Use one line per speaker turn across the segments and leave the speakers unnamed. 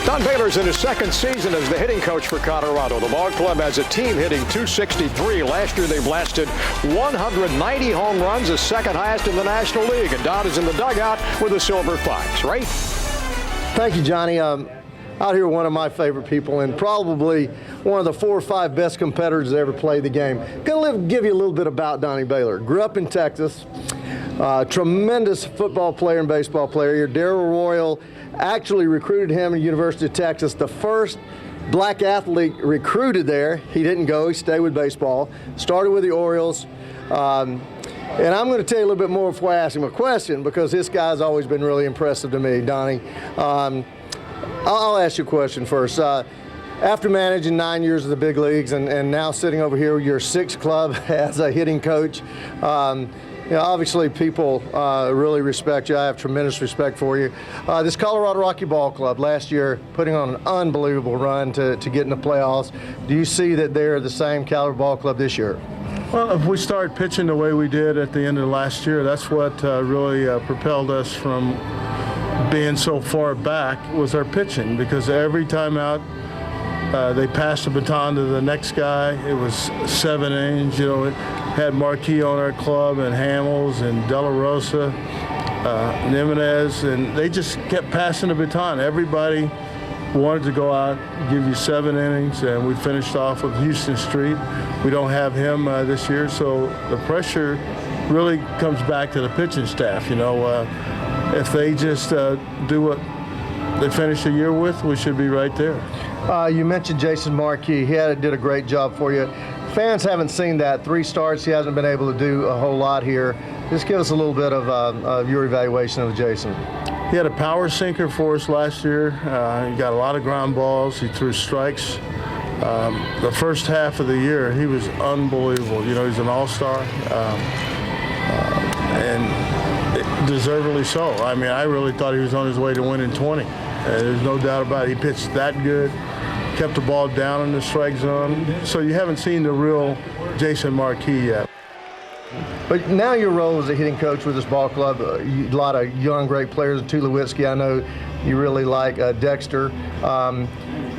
Don Baylor's in his second season as the hitting coach for Colorado. The ball club has a team hitting .263. Last year they blasted 190 home runs, the second highest in the National League. And Don is in the dugout with the Silver Fox. Right?
Thank you, Johnny. Out here, one of my favorite people and probably one of the 4 or 5 best competitors that ever played the game. Gonna give you a little bit about Donnie Baylor. Grew up in Texas. Tremendous football player and baseball player. Your Darrell Royal actually recruited him at the University of Texas. The first black athlete recruited there. He didn't go. He stayed with baseball. Started with the Orioles. And I'm going to tell you a little bit more before I ask him a question, because this guy's always been really impressive to me, Donnie. I'll ask you a question first. After managing 9 years of the big leagues and now sitting over here with your 6th club as a hitting coach, you know, obviously people really respect you. I have tremendous respect for you. This Colorado Rocky Ball Club last year putting on an unbelievable run to get in the playoffs. Do you see that they're the same caliber ball club this year?
Well, if we start pitching the way we did at the end of last year, that's what really propelled us from being so far back was our pitching, because every time out they passed the baton to the next guy. It was 7 innings. You know, it had Marquis on our club and Hamels and De La Rosa, Jimenez, and they just kept passing the baton. Everybody wanted to go out, give you 7 innings, and we finished off with Houston Street. We don't have him this year, so the pressure really comes back to the pitching staff. You know, if they just do what they finished the year with, we should be right there.
You mentioned Jason Marquis. He did a great job for you. Fans haven't seen that. 3 starts, he hasn't been able to do a whole lot here. Just give us a little bit of your evaluation of Jason.
He had a power sinker for us last year. He got a lot of ground balls. He threw strikes. The first half of the year, he was unbelievable. You know, he's an all-star, and deservedly so. I mean, I really thought he was on his way to winning 20. There's no doubt about it. He pitched that good, kept the ball down in the strike zone. So you haven't seen the real Jason Marquis yet.
But now your role as a hitting coach with this ball club, a lot of young, great players. Tulowitzki, I know you really like. Dexter.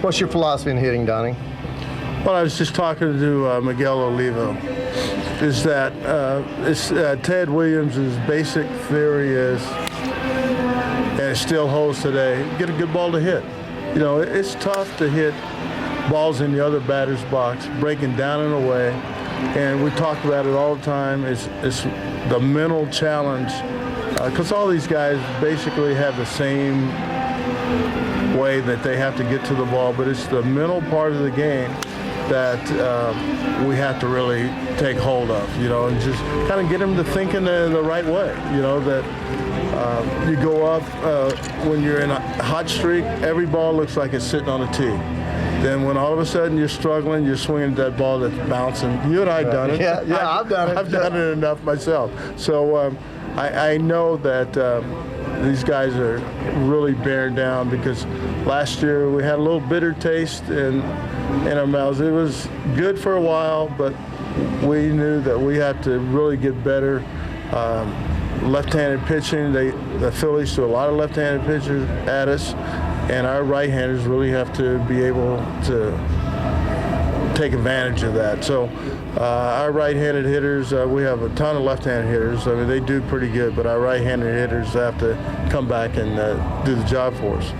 What's your philosophy in hitting, Donnie?
Well, I was just talking to Miguel Olivo. Is that Ted Williams' basic theory is, and it still holds today, get a good ball to hit. You know, it's tough to hit balls in the other batter's box, breaking down and away. And we talk about it all the time. It's the mental challenge, because all these guys basically have the same way that they have to get to the ball, but it's the mental part of the game that we have to really take hold of, you know, and just kind of get them to think in the right way, you know, that you go up when you're in a hot streak, every ball looks like it's sitting on a tee. Then when all of a sudden you're struggling, you're swinging that ball that's bouncing. You and I have done it.
Yeah, I've done it.
I've done it enough myself. So I know that these guys are really bearing down, because last year we had a little bitter taste in our mouths. It was good for a while, but we knew that we had to really get better. Left-handed pitching, the Phillies threw a lot of left-handed pitchers at us, and our right-handers really have to be able to take advantage of that. So our right-handed hitters, we have a ton of left-handed hitters. I mean, they do pretty good, but our right-handed hitters have to come back and do the job for us.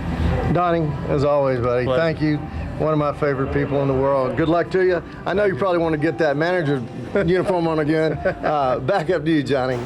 Donnie, as always, buddy,
Pleasure.
Thank you. One of my favorite people in the world. Good luck to you. I know you probably want to get that manager uniform on again. Back up to you, Johnny.